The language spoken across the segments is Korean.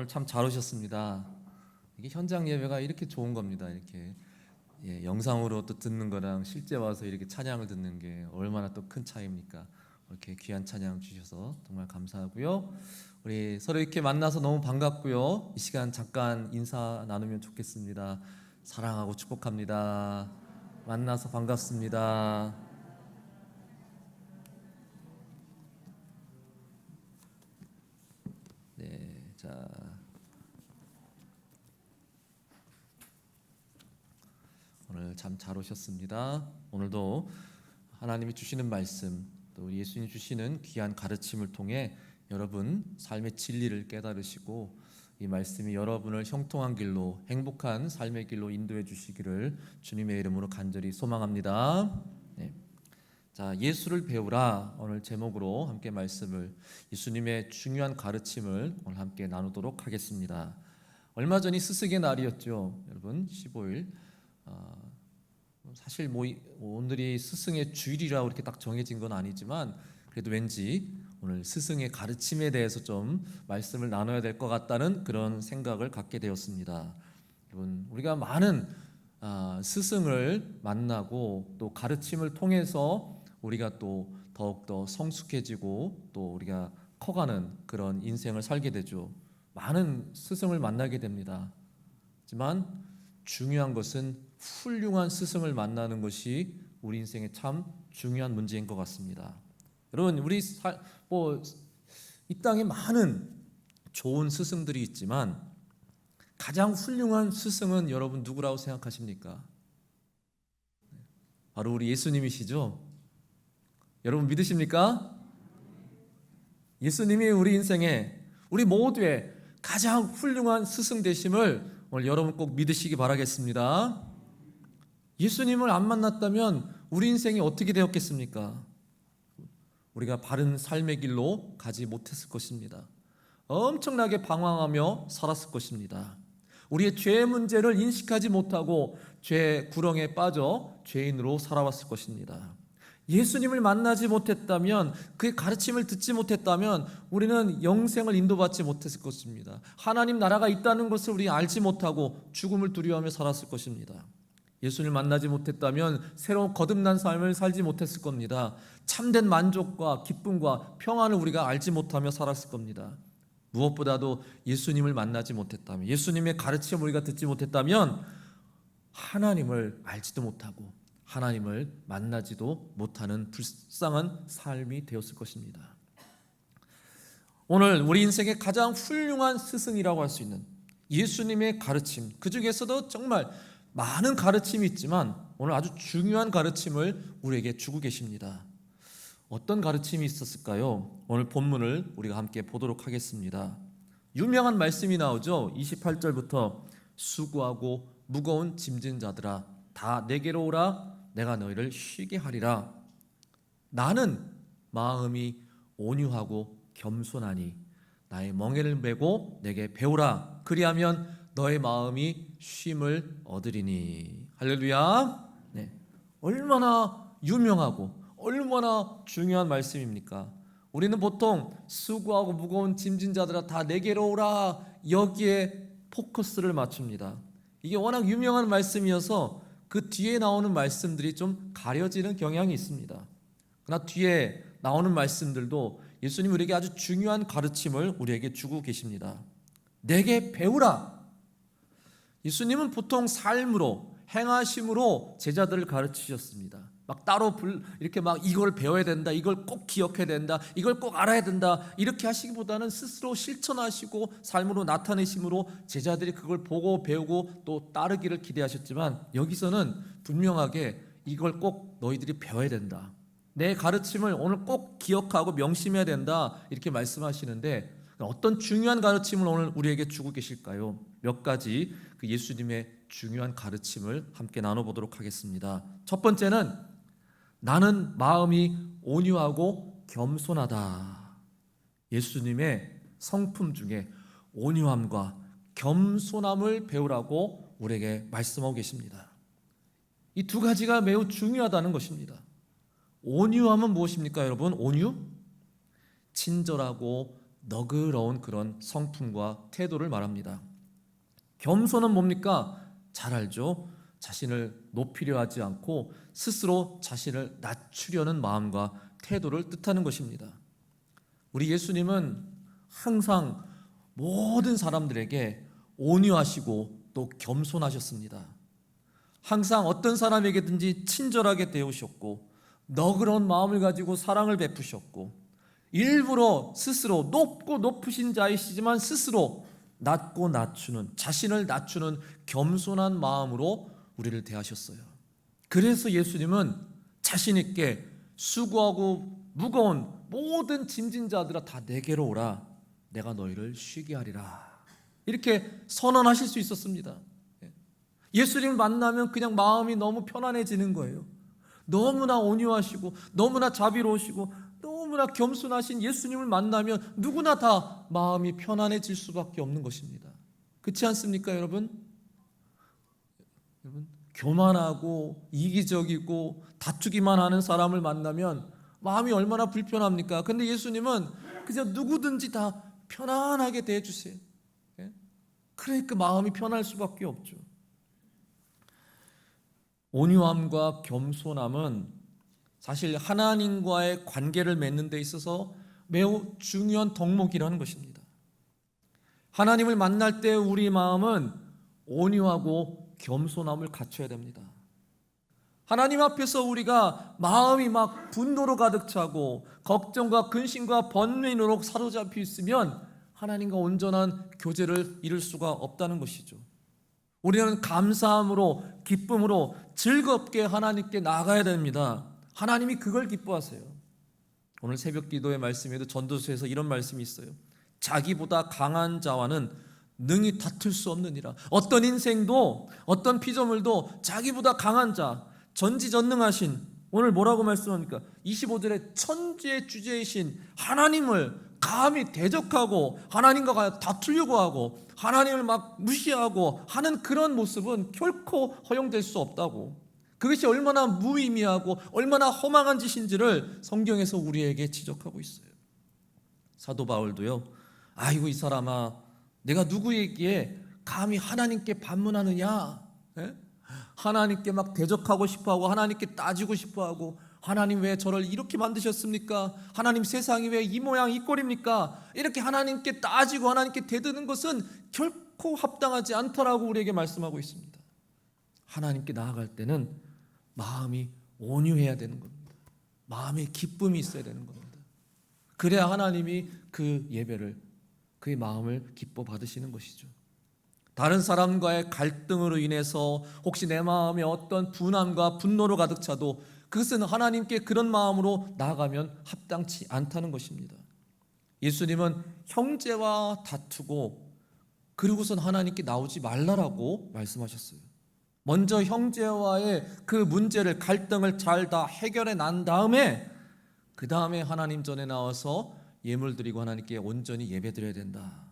오늘 참 잘 오셨습니다. 이게 현장 예배가 이렇게 좋은 겁니다. 이렇게 영상으로 또 듣는 거랑 실제 와서 이렇게 찬양을 듣는 게 얼마나 또 큰 차이입니까? 이렇게 귀한 찬양 주셔서 정말 감사하고요. 우리 서로 이렇게 만나서 너무 반갑고요. 이 시간 잠깐 인사 나누면 좋겠습니다. 사랑하고 축복합니다. 만나서 반갑습니다. 네, 자. 오늘 참 잘 오셨습니다. 오늘도 하나님이 주시는 말씀, 또 예수님이 주시는 귀한 가르침을 통해 여러분 삶의 진리를 깨달으시고 이 말씀이 여러분을 형통한 길로, 행복한 삶의 길로 인도해 주시기를 주님의 이름으로 간절히 소망합니다. 네. 자, 예수를 배우라, 오늘 제목으로 함께 말씀을, 예수님의 중요한 가르침을 오늘 함께 나누도록 하겠습니다. 얼마 전이 스승의 날이었죠, 여러분. 15일. 사실 오늘이 스승의 주일이라고 이렇게 딱 정해진 건 아니지만 그래도 왠지 오늘 스승의 가르침에 대해서 좀 말씀을 나눠야 될 것 같다는 그런 생각을 갖게 되었습니다. 여러분, 우리가 많은 스승을 만나고 또 가르침을 통해서 우리가 또 더욱더 성숙해지고 또 우리가 커가는 그런 인생을 살게 되죠. 많은 스승을 만나게 됩니다. 하지만 중요한 것은 훌륭한 스승을 만나는 것이 우리 인생의 참 중요한 문제인 것 같습니다. 여러분, 이 땅에 많은 좋은 스승들이 있지만 가장 훌륭한 스승은 여러분 누구라고 생각하십니까? 바로 우리 예수님이시죠? 여러분 믿으십니까? 예수님이 우리 인생에, 우리 모두의 가장 훌륭한 스승 되심을 오늘 여러분 꼭 믿으시기 바라겠습니다. 예수님을 안 만났다면 우리 인생이 어떻게 되었겠습니까? 우리가 바른 삶의 길로 가지 못했을 것입니다. 엄청나게 방황하며 살았을 것입니다. 우리의 죄의 문제를 인식하지 못하고 죄의 구렁에 빠져 죄인으로 살아왔을 것입니다. 예수님을 만나지 못했다면, 그의 가르침을 듣지 못했다면 우리는 영생을 인도받지 못했을 것입니다. 하나님 나라가 있다는 것을 우리 알지 못하고 죽음을 두려워하며 살았을 것입니다. 예수님을 만나지 못했다면 새로운 거듭난 삶을 살지 못했을 겁니다. 참된 만족과 기쁨과 평안을 우리가 알지 못하며 살았을 겁니다. 무엇보다도 예수님을 만나지 못했다면, 예수님의 가르침을 우리가 듣지 못했다면 하나님을 알지도 못하고 하나님을 만나지도 못하는 불쌍한 삶이 되었을 것입니다. 오늘 우리 인생의 가장 훌륭한 스승이라고 할 수 있는 예수님의 가르침, 그 중에서도 정말 많은 가르침이 있지만 오늘 아주 중요한 가르침을 우리에게 주고 계십니다. 어떤 가르침이 있었을까요? 오늘 본문을 우리가 함께 보도록 하겠습니다. 유명한 말씀이 나오죠. 28절부터 수고하고 무거운 짐진 자들아 다 내게로 오라, 내가 너희를 쉬게 하리라. 나는 마음이 온유하고 겸손하니 나의 멍에를 메고 내게 배우라. 그리하면 너의 마음이 쉼을 얻으리니. 할렐루야. 네. 얼마나 유명하고 얼마나 중요한 말씀입니까? 우리는 보통 수고하고 무거운 짐진 자들아 다 내게로 오라, 여기에 포커스를 맞춥니다. 이게 워낙 유명한 말씀이어서 그 뒤에 나오는 말씀들이 좀 가려지는 경향이 있습니다. 그러나 뒤에 나오는 말씀들도 예수님 우리에게 아주 중요한 가르침을 우리에게 주고 계십니다. 내게 배우라. 예수님은 보통 삶으로, 행하심으로 제자들을 가르치셨습니다. 막 따로 이렇게 막 이걸 배워야 된다, 이걸 꼭 기억해야 된다, 이걸 꼭 알아야 된다, 이렇게 하시기보다는 스스로 실천하시고 삶으로 나타내심으로 제자들이 그걸 보고 배우고 또 따르기를 기대하셨지만, 여기서는 분명하게 이걸 꼭 너희들이 배워야 된다, 내 가르침을 오늘 꼭 기억하고 명심해야 된다, 이렇게 말씀하시는데 어떤 중요한 가르침을 오늘 우리에게 주고 계실까요? 몇 가지 그 예수님의 중요한 가르침을 함께 나눠보도록 하겠습니다. 첫 번째는 나는 마음이 온유하고 겸손하다. 예수님의 성품 중에 온유함과 겸손함을 배우라고 우리에게 말씀하고 계십니다. 이 두 가지가 매우 중요하다는 것입니다. 온유함은 무엇입니까, 여러분? 온유? 친절하고 너그러운 그런 성품과 태도를 말합니다. 겸손은 뭡니까? 잘 알죠? 자신을 높이려 하지 않고 스스로 자신을 낮추려는 마음과 태도를 뜻하는 것입니다. 우리 예수님은 항상 모든 사람들에게 온유하시고 또 겸손하셨습니다. 항상 어떤 사람에게든지 친절하게 대우셨고 너그러운 마음을 가지고 사랑을 베푸셨고 일부러 스스로 높고 높으신 자이시지만 스스로 낮고 낮추는, 자신을 낮추는 겸손한 마음으로 우리를 대하셨어요. 그래서 예수님은 자신 있게 수고하고 무거운 모든 짐진 자들아 다 내게로 오라, 내가 너희를 쉬게 하리라, 이렇게 선언하실 수 있었습니다. 예수님을 만나면 그냥 마음이 너무 편안해지는 거예요. 너무나 온유하시고 너무나 자비로우시고 너무나 겸손하신 예수님을 만나면 누구나 다 마음이 편안해질 수밖에 없는 것입니다. 그렇지 않습니까, 여러분? 교만하고 이기적이고 다투기만 하는 사람을 만나면 마음이 얼마나 불편합니까? 근데 예수님은 그냥 누구든지 다 편안하게 대해주세요. 그러니까 마음이 편할 수밖에 없죠. 온유함과 겸손함은 사실 하나님과의 관계를 맺는 데 있어서 매우 중요한 덕목이라는 것입니다. 하나님을 만날 때 우리 마음은 온유하고 겸손함을 갖춰야 됩니다. 하나님 앞에서 우리가 마음이 막 분노로 가득 차고 걱정과 근심과 번민으로 사로잡혀 있으면 하나님과 온전한 교제를 이룰 수가 없다는 것이죠. 우리는 감사함으로, 기쁨으로 즐겁게 하나님께 나아가야 됩니다. 하나님이 그걸 기뻐하세요. 오늘 새벽 기도의 말씀에도 전도서에서 이런 말씀이 있어요. 자기보다 강한 자와는 능히 다툴 수 없느니라. 어떤 인생도, 어떤 피조물도 자기보다 강한 자, 전지전능하신, 오늘 뭐라고 말씀합니까? 25절에 천지의 주제이신 하나님을 감히 대적하고 하나님과 다투려고 하고 하나님을 막 무시하고 하는 그런 모습은 결코 허용될 수 없다고, 그것이 얼마나 무의미하고 얼마나 허망한 짓인지를 성경에서 우리에게 지적하고 있어요. 사도 바울도요, 아이고 이 사람아, 내가 누구에게 감히 하나님께 반문하느냐? 하나님께 막 대적하고 싶어하고 하나님께 따지고 싶어하고 하나님 왜 저를 이렇게 만드셨습니까? 하나님 세상이 왜 이 모양 이 꼴입니까? 이렇게 하나님께 따지고 하나님께 대드는 것은 결코 합당하지 않다라고 우리에게 말씀하고 있습니다. 하나님께 나아갈 때는 마음이 온유해야 되는 겁니다. 마음에 기쁨이 있어야 되는 겁니다. 그래야 하나님이 그 예배를, 그의 마음을 기뻐 받으시는 것이죠. 다른 사람과의 갈등으로 인해서 혹시 내 마음에 어떤 분함과 분노로 가득 차도 그것은 하나님께 그런 마음으로 나아가면 합당치 않다는 것입니다. 예수님은 형제와 다투고 그리고선 하나님께 나오지 말라라고 말씀하셨어요. 먼저 형제와의 그 문제를, 갈등을 잘 다 해결해 난 다음에 그 다음에 하나님 전에 나와서 예물 드리고 하나님께 온전히 예배 드려야 된다.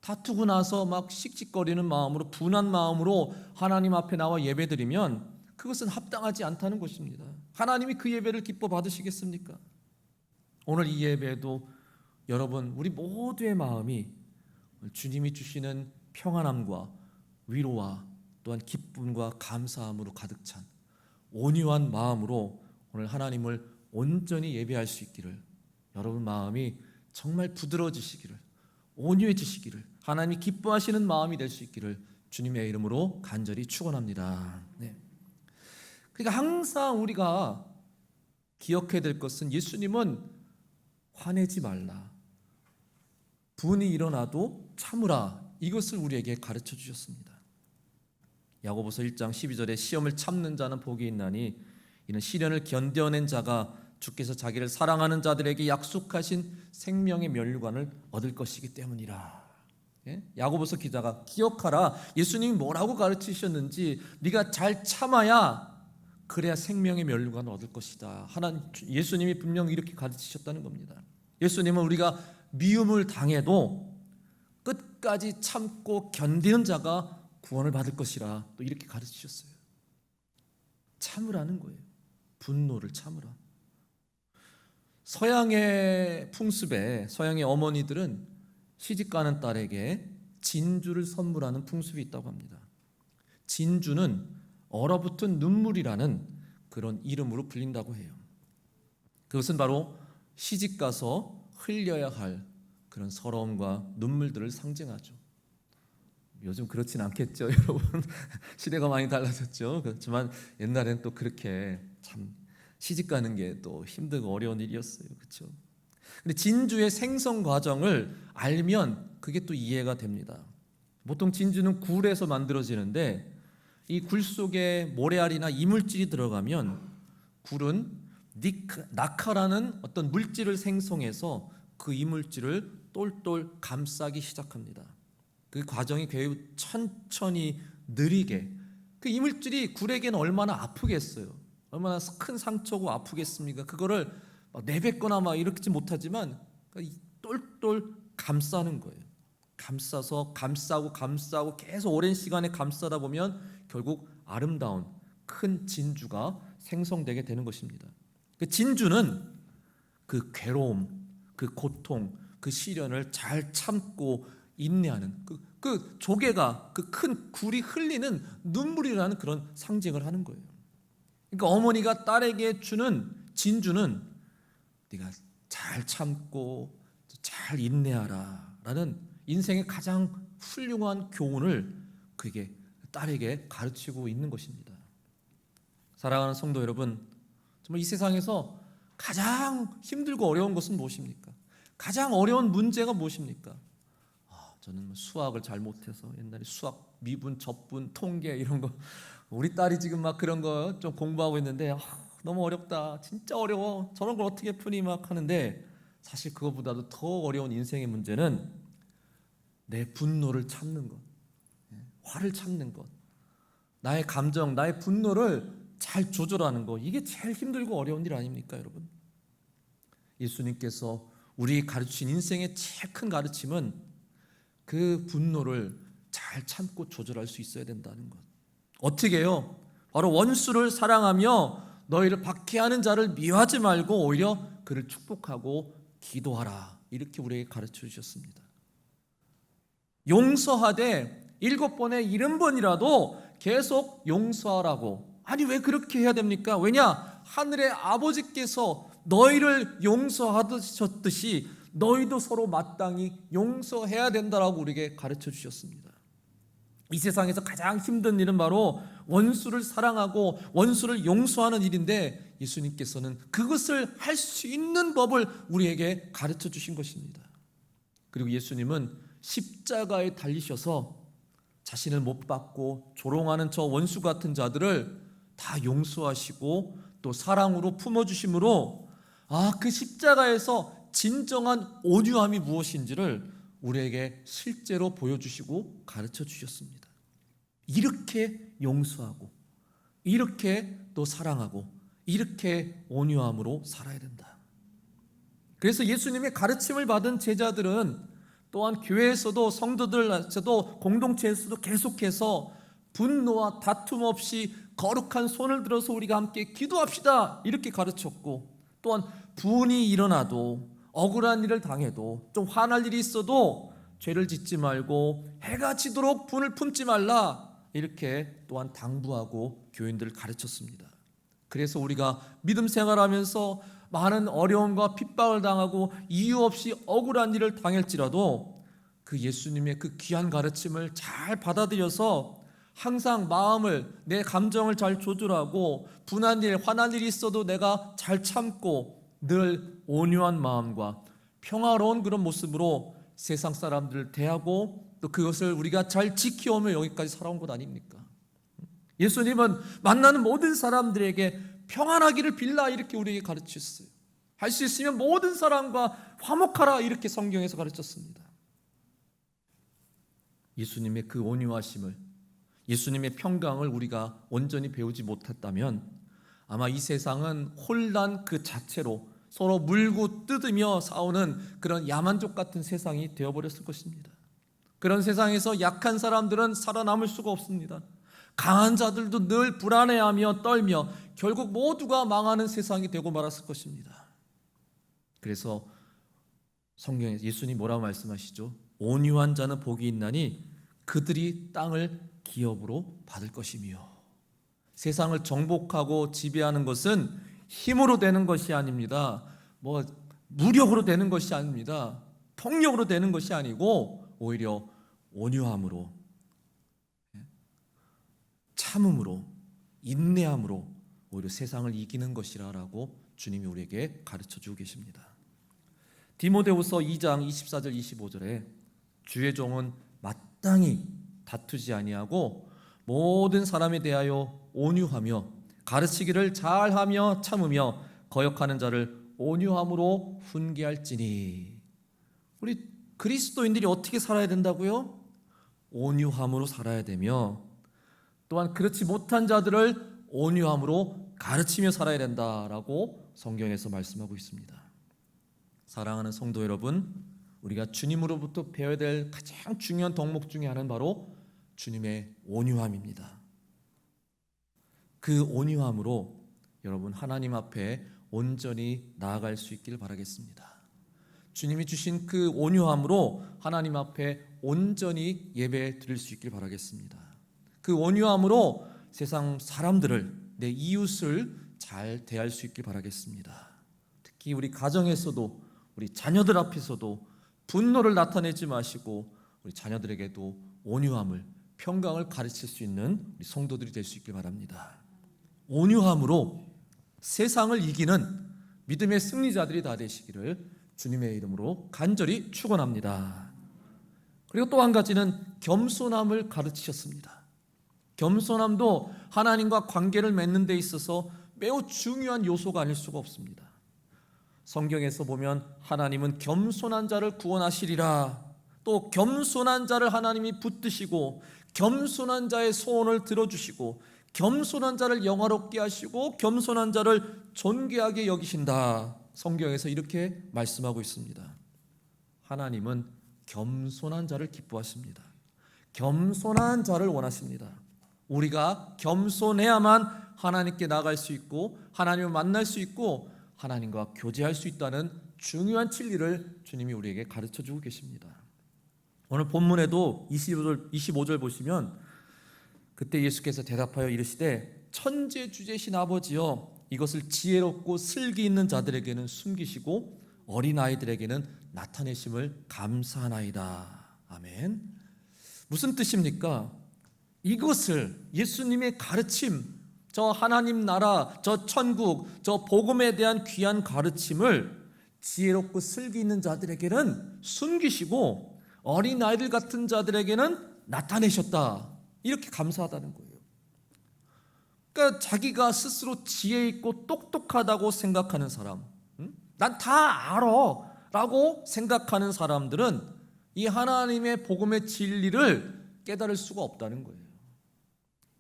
다투고 나서 막 씩씩거리는 마음으로, 분한 마음으로 하나님 앞에 나와 예배 드리면 그것은 합당하지 않다는 것입니다. 하나님이 그 예배를 기뻐 받으시겠습니까? 오늘 이 예배도 여러분, 우리 모두의 마음이 주님이 주시는 평안함과 위로와 또한 기쁨과 감사함으로 가득 찬 온유한 마음으로 오늘 하나님을 온전히 예배할 수 있기를, 여러분 마음이 정말 부드러워지시기를, 온유해지시기를, 하나님이 기뻐하시는 마음이 될 수 있기를 주님의 이름으로 간절히 축원합니다. 네. 그러니까 항상 우리가 기억해야 될 것은 예수님은 화내지 말라, 분이 일어나도 참으라, 이것을 우리에게 가르쳐 주셨습니다. 야고보서 1장 12절에 시험을 참는 자는 복이 있나니 이는 시련을 견뎌낸 자가 주께서 자기를 사랑하는 자들에게 약속하신 생명의 면류관을 얻을 것이기 때문이라. 야고보서 기자가 기억하라, 예수님이 뭐라고 가르치셨는지 네가 잘 참아야 그래야 생명의 면류관을 얻을 것이다. 예수님이 분명히 이렇게 가르치셨다는 겁니다. 예수님은 우리가 미움을 당해도 끝까지 참고 견디는 자가 구원을 받을 것이라 또 이렇게 가르치셨어요. 참으라는 거예요. 분노를 참으라. 서양의 풍습에 서양의 어머니들은 시집가는 딸에게 진주를 선물하는 풍습이 있다고 합니다. 진주는 얼어붙은 눈물이라는 그런 이름으로 불린다고 해요. 그것은 바로 시집가서 흘려야 할 그런 서러움과 눈물들을 상징하죠. 요즘 그렇진 않겠죠, 여러분. 시대가 많이 달라졌죠. 그렇지만 옛날엔 또 그렇게 참 시집가는 게 또 힘들고 어려운 일이었어요. 그렇죠? 근데 진주의 생성 과정을 알면 그게 또 이해가 됩니다. 보통 진주는 굴에서 만들어지는데 이 굴 속에 모래알이나 이물질이 들어가면 굴은 나카라는 어떤 물질을 생성해서 그 이물질을 똘똘 감싸기 시작합니다. 그 과정이 매우 천천히 느리게, 그 이물질이 굴에게는 얼마나 아프겠어요. 얼마나 큰 상처고 아프겠습니까? 그거를 막 내뱉거나 막 이렇지 못하지만 똘똘 감싸는 거예요. 감싸서 감싸고 계속 오랜 시간에 감싸다 보면 결국 아름다운 큰 진주가 생성되게 되는 것입니다. 그 진주는 그 괴로움, 그 고통, 그 시련을 잘 참고 인내하는 그 조개가 그 큰 굴이 흘리는 눈물이라는 그런 상징을 하는 거예요. 그러니까 어머니가 딸에게 주는 진주는 네가 잘 참고 잘 인내하라 라는 인생의 가장 훌륭한 교훈을 그에게 딸에게 가르치고 있는 것입니다. 사랑하는 성도 여러분, 정말 이 세상에서 가장 힘들고 어려운 것은 무엇입니까? 가장 어려운 문제가 무엇입니까? 저는 수학을 잘 못해서 옛날에 수학 미분, 접분, 통계 이런 거 우리 딸이 지금 막 그런 거 좀 공부하고 있는데 너무 어렵다, 진짜 어려워, 저런 걸 어떻게 푸니 막 하는데 사실 그것보다도 더 어려운 인생의 문제는 내 분노를 참는 것, 화를 참는 것, 나의 감정, 나의 분노를 잘 조절하는 것, 이게 제일 힘들고 어려운 일 아닙니까, 여러분? 예수님께서 우리 가르친 인생의 제일 큰 가르침은 그 분노를 잘 참고 조절할 수 있어야 된다는 것. 어떻게 해요? 바로 원수를 사랑하며 너희를 박해하는 자를 미워하지 말고 오히려 그를 축복하고 기도하라, 이렇게 우리에게 가르쳐 주셨습니다. 용서하되 7번에 70번이라도 계속 용서하라고. 아니 왜 그렇게 해야 됩니까? 왜냐? 하늘의 아버지께서 너희를 용서하셨듯이 너희도 서로 마땅히 용서해야 된다라고 우리에게 가르쳐 주셨습니다. 이 세상에서 가장 힘든 일은 바로 원수를 사랑하고 원수를 용서하는 일인데 예수님께서는 그것을 할 수 있는 법을 우리에게 가르쳐 주신 것입니다. 그리고 예수님은 십자가에 달리셔서 자신을 못 박고 조롱하는 저 원수 같은 자들을 다 용서하시고 또 사랑으로 품어주심으로 그 십자가에서 진정한 온유함이 무엇인지를 우리에게 실제로 보여주시고 가르쳐 주셨습니다. 이렇게 용서하고 이렇게 또 사랑하고 이렇게 온유함으로 살아야 된다. 그래서 예수님의 가르침을 받은 제자들은 또한 교회에서도 성도들에서도 공동체에서도 계속해서 분노와 다툼 없이 거룩한 손을 들어서 우리가 함께 기도합시다, 이렇게 가르쳤고, 또한 분이 일어나도 억울한 일을 당해도 좀 화날 일이 있어도 죄를 짓지 말고 해가 지도록 분을 품지 말라, 이렇게 또한 당부하고 교인들을 가르쳤습니다. 그래서 우리가 믿음 생활하면서 많은 어려움과 핍박을 당하고 이유 없이 억울한 일을 당할지라도 그 예수님의 그 귀한 가르침을 잘 받아들여서 항상 마음을, 내 감정을 잘 조절하고 분한 일, 화난 일이 있어도 내가 잘 참고 늘 온유한 마음과 평화로운 그런 모습으로 세상 사람들을 대하고 또 그것을 우리가 잘 지켜오며 여기까지 살아온 것 아닙니까? 예수님은 만나는 모든 사람들에게 평안하기를 빌라, 이렇게 우리에게 가르쳤어요. 할 수 있으면 모든 사람과 화목하라, 이렇게 성경에서 가르쳤습니다. 예수님의 그 온유하심을, 예수님의 평강을 우리가 온전히 배우지 못했다면 아마 이 세상은 혼란 그 자체로 서로 물고 뜯으며 싸우는 그런 야만족 같은 세상이 되어버렸을 것입니다. 그런 세상에서 약한 사람들은 살아남을 수가 없습니다. 강한 자들도 늘 불안해하며 떨며 결국 모두가 망하는 세상이 되고 말았을 것입니다. 그래서 성경에 예수님 뭐라고 말씀하시죠? 온유한 자는 복이 있나니 그들이 땅을 기업으로 받을 것이며. 세상을 정복하고 지배하는 것은 힘으로 되는 것이 아닙니다. 무력으로 되는 것이 아닙니다. 폭력으로 되는 것이 아니고 오히려 온유함으로, 참음으로, 인내함으로 오히려 세상을 이기는 것이라고 주님이 우리에게 가르쳐주고 계십니다. 디모데후서 2장 24절 25절에 주의 종은 마땅히 다투지 아니하고 모든 사람에 대하여 온유하며 가르치기를 잘하며 참으며 거역하는 자를 온유함으로 훈계할지니. 우리 그리스도인들이 어떻게 살아야 된다고요? 온유함으로 살아야 되며, 또한 그렇지 못한 자들을 온유함으로 가르치며 살아야 된다라고 성경에서 말씀하고 있습니다. 사랑하는 성도 여러분, 우리가 주님으로부터 배워야 될 가장 중요한 덕목 중에 하나는 바로 주님의 온유함입니다. 그 온유함으로 여러분 하나님 앞에 온전히 나아갈 수 있기를 바라겠습니다. 주님이 주신 그 온유함으로 하나님 앞에 온전히 예배 드릴 수 있기를 바라겠습니다. 그 온유함으로 세상 사람들을, 내 이웃을 잘 대할 수 있기를 바라겠습니다. 특히 우리 가정에서도, 우리 자녀들 앞에서도 분노를 나타내지 마시고 우리 자녀들에게도 온유함을, 평강을 가르칠 수 있는 우리 성도들이 될 수 있길 바랍니다. 온유함으로 세상을 이기는 믿음의 승리자들이 다 되시기를 주님의 이름으로 간절히 축원합니다. 그리고 또 한 가지는 겸손함을 가르치셨습니다. 겸손함도 하나님과 관계를 맺는 데 있어서 매우 중요한 요소가 아닐 수가 없습니다. 성경에서 보면 하나님은 겸손한 자를 구원하시리라, 또 겸손한 자를 하나님이 붙드시고 겸손한 자의 소원을 들어주시고 겸손한 자를 영화롭게 하시고 겸손한 자를 존귀하게 여기신다. 성경에서 이렇게 말씀하고 있습니다. 하나님은 겸손한 자를 기뻐하십니다. 겸손한 자를 원하십니다. 우리가 겸손해야만 하나님께 나갈 수 있고 하나님을 만날 수 있고 하나님과 교제할 수 있다는 중요한 진리를 주님이 우리에게 가르쳐주고 계십니다. 오늘 본문에도 25절 보시면 그때 예수께서 대답하여 이르시되 천재주제신 아버지여 이것을 지혜롭고 슬기 있는 자들에게는 숨기시고 어린아이들에게는 나타내심을 감사하나이다. 아멘. 무슨 뜻입니까? 이것을, 예수님의 가르침, 저 하나님 나라, 저 천국, 저 복음에 대한 귀한 가르침을 지혜롭고 슬기 있는 자들에게는 숨기시고 어린아이들 같은 자들에게는 나타내셨다. 이렇게 감사하다는 거예요. 그러니까 자기가 스스로 지혜 있고 똑똑하다고 생각하는 사람, 난 다 알아 라고 생각하는 사람들은 이 하나님의 복음의 진리를 깨달을 수가 없다는 거예요.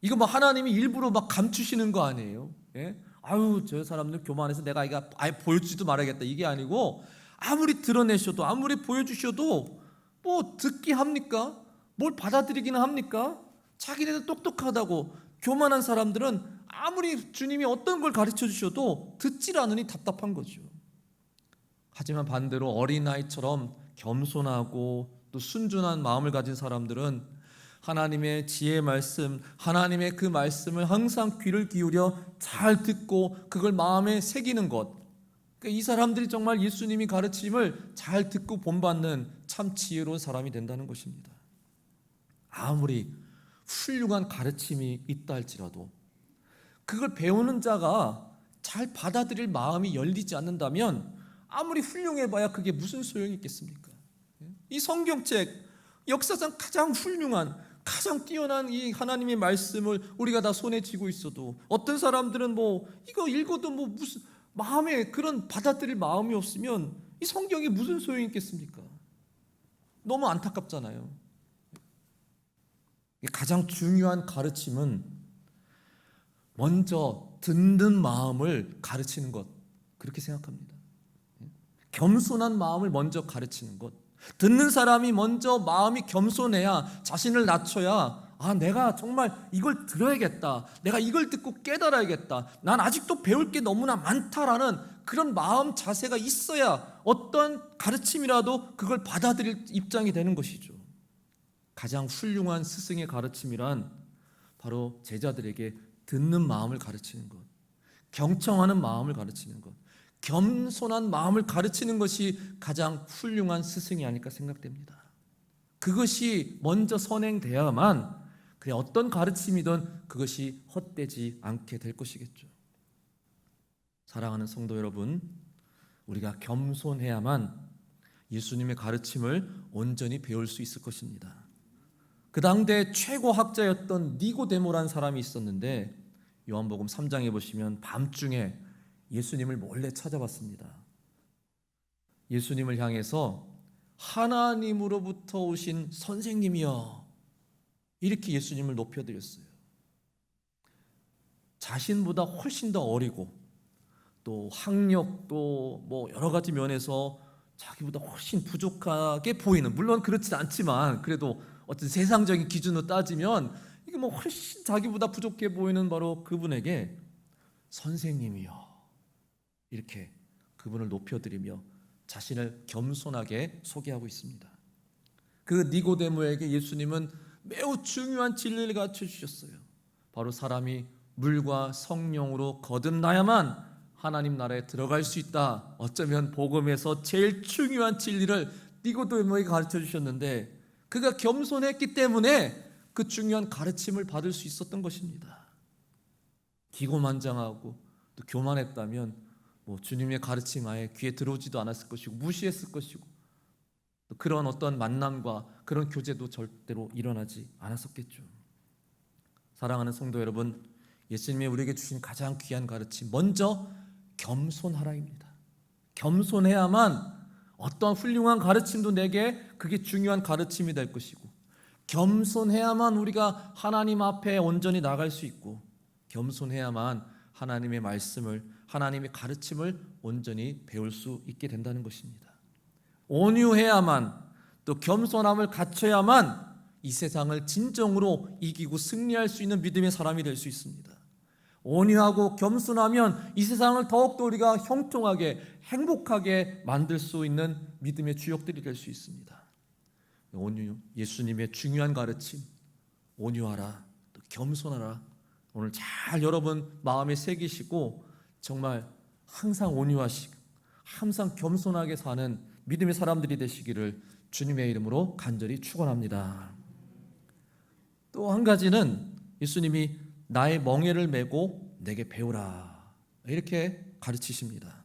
이거 하나님이 일부러 감추시는 거 아니에요. 예? 아유, 저 사람들 교만해서 내가 이거 아예 보여주지도 말아야겠다, 이게 아니고 아무리 드러내셔도 아무리 보여주셔도 듣기 합니까? 뭘 받아들이기는 합니까? 자기네들 똑똑하다고 교만한 사람들은 아무리 주님이 어떤 걸 가르쳐 주셔도 듣질 않으니 답답한 거죠. 하지만 반대로 어린아이처럼 겸손하고 또 순준한 마음을 가진 사람들은 하나님의 지혜의 말씀, 하나님의 그 말씀을 항상 귀를 기울여 잘 듣고 그걸 마음에 새기는 것, 그러니까 이 사람들이 정말 예수님이 가르침을 잘 듣고 본받는 참 지혜로운 사람이 된다는 것입니다. 아무리 훌륭한 가르침이 있다 할지라도 그걸 배우는 자가 잘 받아들일 마음이 열리지 않는다면 아무리 훌륭해봐야 그게 무슨 소용이 있겠습니까? 이 성경책, 역사상 가장 훌륭한, 가장 뛰어난 이 하나님의 말씀을 우리가 다 손에 쥐고 있어도 어떤 사람들은 이거 읽어도 무슨 마음에 그런 받아들일 마음이 없으면 이 성경이 무슨 소용이 있겠습니까? 너무 안타깝잖아요. 가장 중요한 가르침은 먼저 듣는 마음을 가르치는 것, 그렇게 생각합니다. 겸손한 마음을 먼저 가르치는 것, 듣는 사람이 먼저 마음이 겸손해야, 자신을 낮춰야 내가 정말 이걸 들어야겠다. 내가 이걸 듣고 깨달아야겠다. 난 아직도 배울 게 너무나 많다라는 그런 마음 자세가 있어야 어떤 가르침이라도 그걸 받아들일 입장이 되는 것이죠. 가장 훌륭한 스승의 가르침이란 바로 제자들에게 듣는 마음을 가르치는 것, 경청하는 마음을 가르치는 것, 겸손한 마음을 가르치는 것이 가장 훌륭한 스승이 아닐까 생각됩니다. 그것이 먼저 선행되어야만 그냥 어떤 가르침이든 그것이 헛되지 않게 될 것이겠죠. 사랑하는 성도 여러분, 우리가 겸손해야만 예수님의 가르침을 온전히 배울 수 있을 것입니다. 그 당대 최고 학자였던 니고데모라는 사람이 있었는데 요한복음 3장에 보시면 밤중에 예수님을 몰래 찾아왔습니다. 예수님을 향해서 하나님으로부터 오신 선생님이여, 이렇게 예수님을 높여드렸어요. 자신보다 훨씬 더 어리고 또 학력도 뭐 여러 가지 면에서 자기보다 훨씬 부족하게 보이는, 물론 그렇지 않지만 그래도 어떤 세상적인 기준으로 따지면 이게 뭐 훨씬 자기보다 부족해 보이는 바로 그분에게 선생님이여, 이렇게 그분을 높여드리며 자신을 겸손하게 소개하고 있습니다. 그 니고데모에게 예수님은 매우 중요한 진리를 가르쳐 주셨어요. 바로 사람이 물과 성령으로 거듭나야만 하나님 나라에 들어갈 수 있다. 어쩌면 복음에서 제일 중요한 진리를 니고데모에게 가르쳐 주셨는데 그가 겸손했기 때문에 그 중요한 가르침을 받을 수 있었던 것입니다. 기고만장하고 또 교만했다면 주님의 가르침 아예 귀에 들어오지도 않았을 것이고 무시했을 것이고 그런 어떤 만남과 그런 교제도 절대로 일어나지 않았었겠죠. 사랑하는 성도 여러분, 예수님이 우리에게 주신 가장 귀한 가르침, 먼저 겸손하라입니다. 겸손해야만 어떠한 훌륭한 가르침도 내게 그게 중요한 가르침이 될 것이고, 겸손해야만 우리가 하나님 앞에 온전히 나갈 수 있고, 겸손해야만 하나님의 말씀을, 하나님의 가르침을 온전히 배울 수 있게 된다는 것입니다. 온유해야만, 또 겸손함을 갖춰야만 이 세상을 진정으로 이기고 승리할 수 있는 믿음의 사람이 될 수 있습니다. 온유하고 겸손하면 이 세상을 더욱더 우리가 형통하게 행복하게 만들 수 있는 믿음의 주역들이 될 수 있습니다. 온유, 예수님의 중요한 가르침, 온유하라, 또 겸손하라, 오늘 잘 여러분 마음에 새기시고 정말 항상 온유하시고 항상 겸손하게 사는 믿음의 사람들이 되시기를 주님의 이름으로 간절히 축원합니다. 또 한 가지는 예수님이 나의 멍에를 메고 내게 배우라, 이렇게 가르치십니다.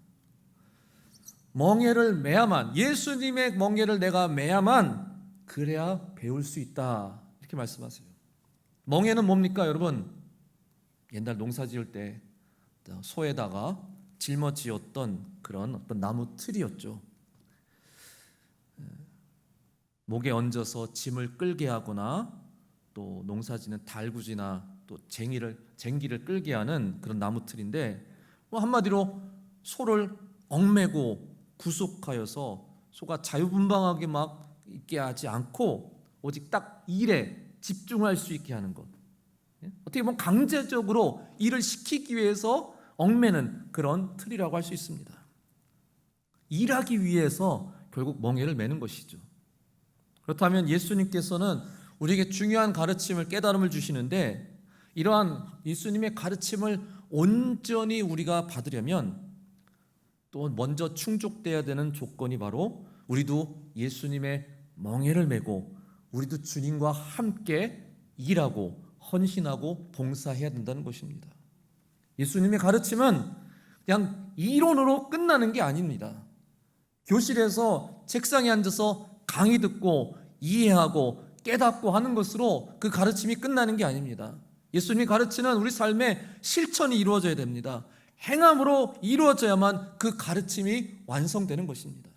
멍에를 메야만, 예수님의 멍에를 내가 메야만 그래야 배울 수 있다, 이렇게 말씀하세요. 멍에는 뭡니까 여러분? 옛날 농사 지을 때 소에다가 짊어지었던 그런 어떤 나무 틀이었죠. 목에 얹어서 짐을 끌게 하거나 또 농사지는 달구지나 또 쟁기를 끌게 하는 그런 나무 틀인데, 한마디로 소를 얽매고 구속하여서 소가 자유분방하게 막 있게 하지 않고 오직 딱 일에 집중할 수 있게 하는 것, 어떻게 보면 강제적으로 일을 시키기 위해서 얽매는 그런 틀이라고 할 수 있습니다. 일하기 위해서 결국 멍에를 매는 것이죠. 그렇다면 예수님께서는 우리에게 중요한 가르침을, 깨달음을 주시는데, 이러한 예수님의 가르침을 온전히 우리가 받으려면 또 먼저 충족돼야 되는 조건이 바로 우리도 예수님의 멍에를 메고 우리도 주님과 함께 일하고 헌신하고 봉사해야 된다는 것입니다. 예수님의 가르침은 그냥 이론으로 끝나는 게 아닙니다. 교실에서 책상에 앉아서 강의 듣고 이해하고 깨닫고 하는 것으로 그 가르침이 끝나는 게 아닙니다. 예수님이 가르치는 우리 삶의 실천이 이루어져야 됩니다. 행함으로 이루어져야만 그 가르침이 완성되는 것입니다.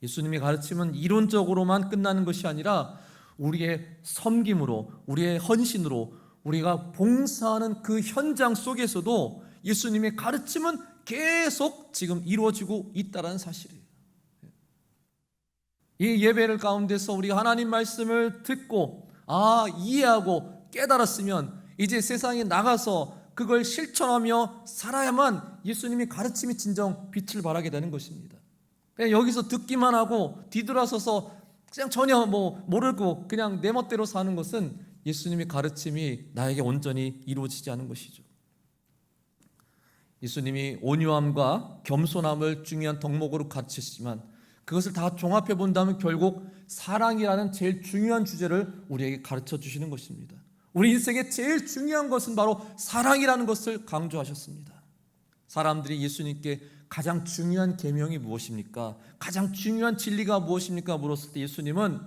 예수님의 가르침은 이론적으로만 끝나는 것이 아니라 우리의 섬김으로, 우리의 헌신으로 우리가 봉사하는 그 현장 속에서도 예수님의 가르침은 계속 지금 이루어지고 있다는 사실이에요. 이 예배를 가운데서 우리가 하나님 말씀을 듣고 이해하고 깨달았으면 이제 세상에 나가서 그걸 실천하며 살아야만 예수님이 가르침이 진정 빛을 발하게 되는 것입니다. 그냥 여기서 듣기만 하고 뒤돌아서서 그냥 전혀 모르고 그냥 내 멋대로 사는 것은 예수님의 가르침이 나에게 온전히 이루어지지 않은 것이죠. 예수님이 온유함과 겸손함을 중요한 덕목으로 가르치시지만 그것을 다 종합해 본다면 결국 사랑이라는 제일 중요한 주제를 우리에게 가르쳐 주시는 것입니다. 우리 인생의 제일 중요한 것은 바로 사랑이라는 것을 강조하셨습니다. 사람들이 예수님께 가장 중요한 계명이 무엇입니까? 가장 중요한 진리가 무엇입니까? 물었을 때 예수님은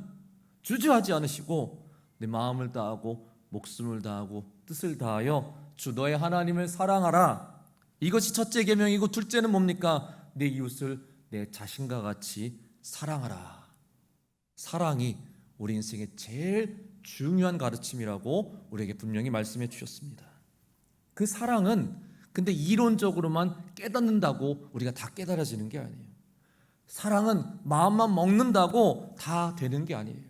주저하지 않으시고 내 마음을 다하고 목숨을 다하고 뜻을 다하여 주 너의 하나님을 사랑하라. 이것이 첫째 계명이고 둘째는 뭡니까? 내 이웃을 내 자신과 같이 사랑하라. 사랑이 우리 인생의 제일 중요한 가르침이라고 우리에게 분명히 말씀해 주셨습니다. 그 사랑은 근데 이론적으로만 깨닫는다고 우리가 다 깨달아지는 게 아니에요. 사랑은 마음만 먹는다고 다 되는 게 아니에요.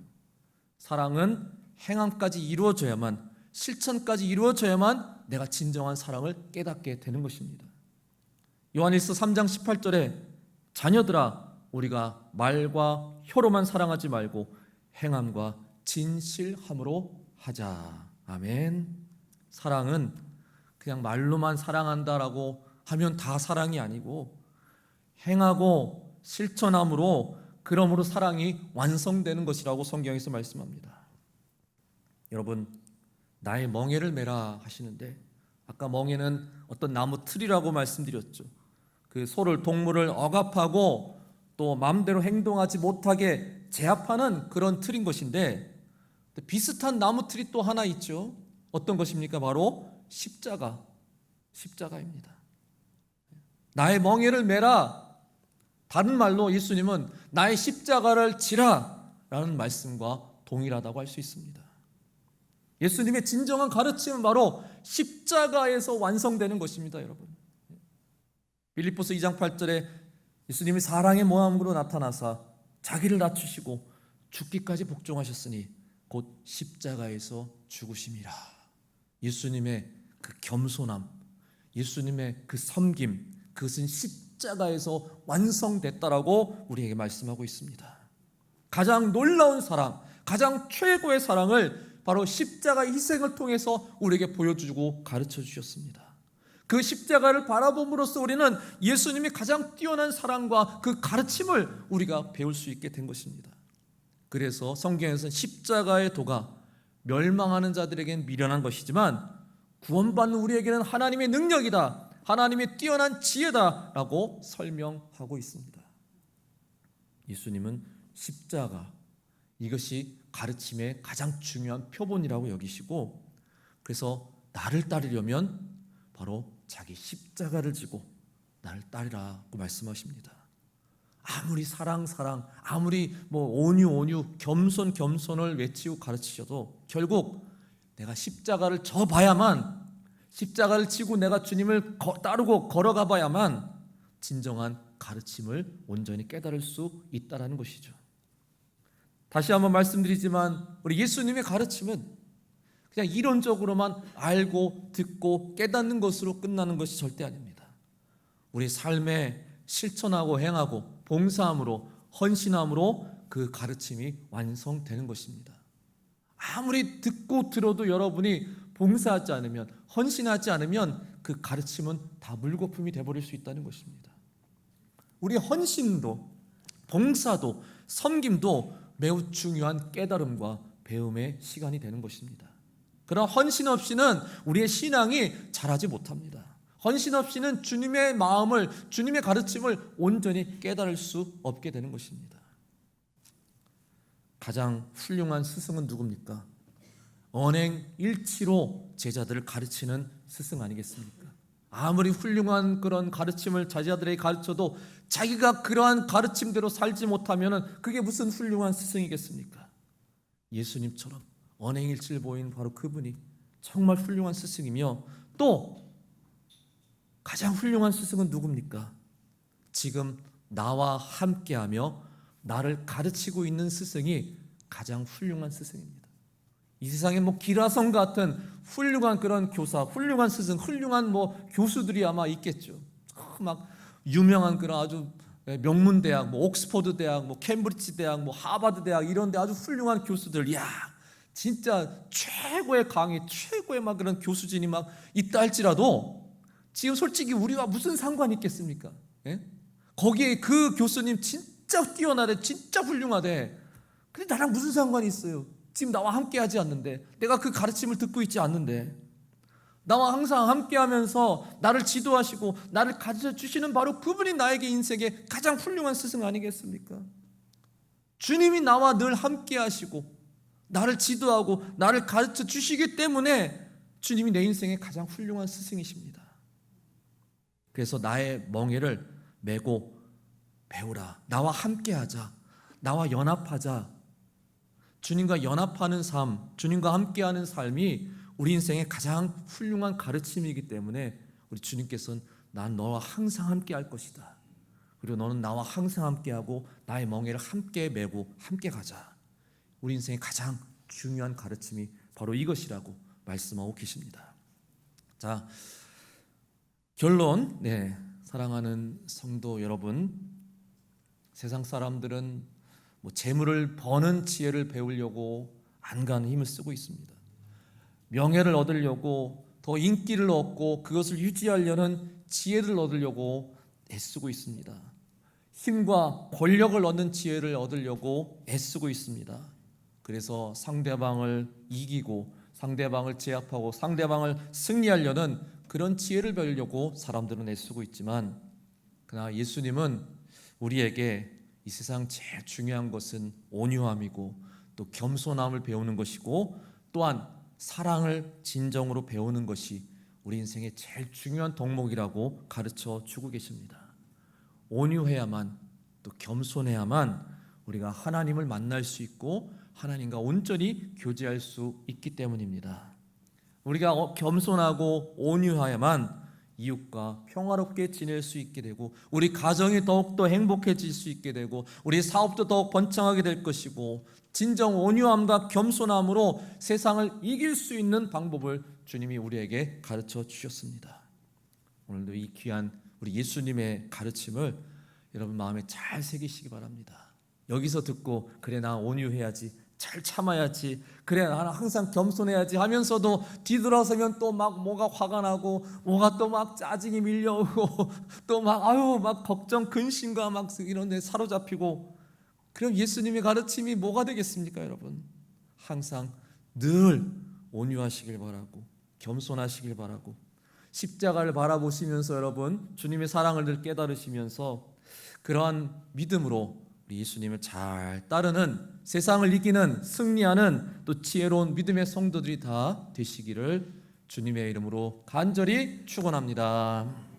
사랑은 행함까지 이루어져야만, 실천까지 이루어져야만 내가 진정한 사랑을 깨닫게 되는 것입니다. 요한일서 3장 18절에 자녀들아 우리가 말과 혀로만 사랑하지 말고 행함과 진실함으로 하자. 아멘. 사랑은 그냥 말로만 사랑한다라고 하면 다 사랑이 아니고 행하고 실천함으로 그러므로 사랑이 완성되는 것이라고 성경에서 말씀합니다. 여러분, 나의 멍에를 메라 하시는데 아까 멍에는 어떤 나무 틀이라고 말씀드렸죠. 그 소를 동물을 억압하고 또 마음대로 행동하지 못하게 제압하는 그런 틀인 것인데 비슷한 나무 틀이 또 하나 있죠. 어떤 것입니까? 바로 십자가입니다. 나의 멍에를 메라. 다른 말로 예수님은 나의 십자가를 지라 라는 말씀과 동일하다고 할 수 있습니다. 예수님의 진정한 가르침은 바로 십자가에서 완성되는 것입니다, 여러분. 빌립보서 2장 8절에 예수님이 사랑의 모함으로 나타나사 자기를 낮추시고 죽기까지 복종하셨으니 곧 십자가에서 죽으심이라. 예수님의 그 겸손함, 예수님의 그 섬김, 그것은 십자가에서 완성됐다라고 우리에게 말씀하고 있습니다. 가장 놀라운 사랑, 가장 최고의 사랑을 바로 십자가의 희생을 통해서 우리에게 보여주고 가르쳐 주셨습니다. 그 십자가를 바라봄으로써 우리는 예수님이 가장 뛰어난 사랑과 그 가르침을 우리가 배울 수 있게 된 것입니다. 그래서 성경에서는 십자가의 도가 멸망하는 자들에게는 미련한 것이지만 구원받는 우리에게는 하나님의 능력이다, 하나님의 뛰어난 지혜다 라고 설명하고 있습니다. 예수님은 십자가, 이것이 가르침의 가장 중요한 표본이라고 여기시고, 그래서 나를 따르려면 바로 자기 십자가를 지고 나를 따르라고 말씀하십니다. 아무리 사랑, 아무리 온유, 겸손을 외치고 가르치셔도 결국 내가 십자가를 져봐야만, 십자가를 지고 내가 주님을 따르고 걸어가 봐야만 진정한 가르침을 온전히 깨달을 수 있다는 것이죠. 다시 한번 말씀드리지만 우리 예수님의 가르침은 그냥 이론적으로만 알고 듣고 깨닫는 것으로 끝나는 것이 절대 아닙니다. 우리 삶에 실천하고 행하고 봉사함으로, 헌신함으로 그 가르침이 완성되는 것입니다. 아무리 듣고 들어도 여러분이 봉사하지 않으면, 헌신하지 않으면 그 가르침은 다 물거품이 되어버릴 수 있다는 것입니다. 우리 헌신도, 봉사도, 섬김도 매우 중요한 깨달음과 배움의 시간이 되는 것입니다. 그러나 헌신 없이는 우리의 신앙이 자라지 못합니다. 헌신 없이는 주님의 마음을, 주님의 가르침을 온전히 깨달을 수 없게 되는 것입니다. 가장 훌륭한 스승은 누굽니까? 언행일치로 제자들을 가르치는 스승 아니겠습니까? 아무리 훌륭한 그런 가르침을 제자들에게 가르쳐도 자기가 그러한 가르침대로 살지 못하면 그게 무슨 훌륭한 스승이겠습니까? 예수님처럼 언행일치를 보인 바로 그분이 정말 훌륭한 스승이며, 또 가장 훌륭한 스승은 누굽니까? 지금 나와 함께하며 나를 가르치고 있는 스승이 가장 훌륭한 스승입니다. 이 세상에 뭐 기라성 같은 훌륭한 그런 교사, 훌륭한 스승, 훌륭한 뭐 교수들이 아마 있겠죠. 막 유명한 그런 아주 명문 대학, 뭐 옥스퍼드 대학, 뭐 캠브리지 대학, 뭐 하버드 대학 이런 데 아주 훌륭한 교수들, 야 진짜 최고의 강의, 최고의 막 그런 교수진이 막 있다 할지라도 지금 솔직히 우리와 무슨 상관이 있겠습니까? 예? 거기에 그 교수님 진짜 뛰어나대, 진짜 훌륭하대. 근데 나랑 무슨 상관이 있어요? 지금 나와 함께하지 않는데, 내가 그 가르침을 듣고 있지 않는데, 나와 항상 함께하면서 나를 지도하시고 나를 가르쳐 주시는 바로 그분이 나에게 인생의 가장 훌륭한 스승 아니겠습니까? 주님이 나와 늘 함께하시고 나를 지도하고 나를 가르쳐 주시기 때문에 주님이 내 인생의 가장 훌륭한 스승이십니다. 그래서 나의 멍에를 메고 배우라. 나와 함께하자. 나와 연합하자. 주님과 연합하는 삶, 주님과 함께하는 삶이 우리 인생의 가장 훌륭한 가르침이기 때문에 우리 주님께서는 난 너와 항상 함께할 것이다. 그리고 너는 나와 항상 함께하고 나의 멍에를 함께 메고 함께 가자. 우리 인생의 가장 중요한 가르침이 바로 이것이라고 말씀하고 계십니다. 자, 결론. 사랑하는 성도 여러분, 세상 사람들은 뭐 재물을 버는 지혜를 배우려고 안간히 힘을 쓰고 있습니다. 명예를 얻으려고, 더 인기를 얻고 그것을 유지하려는 지혜를 얻으려고 애쓰고 있습니다. 힘과 권력을 얻는 지혜를 얻으려고 애쓰고 있습니다. 그래서 상대방을 이기고 상대방을 제압하고 상대방을 승리하려는 그런 지혜를 배우려고 사람들은 애쓰고 있지만, 그러나 예수님은 우리에게 이 세상 제일 중요한 것은 온유함이고 또 겸손함을 배우는 것이고, 또한 사랑을 진정으로 배우는 것이 우리 인생의 제일 중요한 덕목이라고 가르쳐 주고 계십니다. 온유해야만, 또 겸손해야만 우리가 하나님을 만날 수 있고 하나님과 온전히 교제할 수 있기 때문입니다. 우리가 겸손하고 온유해야만 이웃과 평화롭게 지낼 수 있게 되고, 우리 가정이 더욱더 행복해질 수 있게 되고, 우리 사업도 더욱 번창하게 될 것이고, 진정 온유함과 겸손함으로 세상을 이길 수 있는 방법을 주님이 우리에게 가르쳐 주셨습니다. 오늘도 이 귀한 우리 예수님의 가르침을 여러분 마음에 잘 새기시기 바랍니다. 여기서 듣고 그래 나 온유해야지, 잘 참아야지, 그래 나는 항상 겸손해야지 하면서도 뒤돌아서면 또 막 뭐가 화가 나고 뭐가 또 막 짜증이 밀려오고 또 막 걱정 근심과 막 이런 데 사로잡히고, 그럼 예수님의 가르침이 뭐가 되겠습니까? 여러분, 항상 늘 온유하시길 바라고 겸손하시길 바라고, 십자가를 바라보시면서 여러분 주님의 사랑을 늘 깨달으시면서 그러한 믿음으로 우리 예수님을 잘 따르는, 세상을 이기는, 승리하는 또 지혜로운 믿음의 성도들이 다 되시기를 주님의 이름으로 간절히 축원합니다.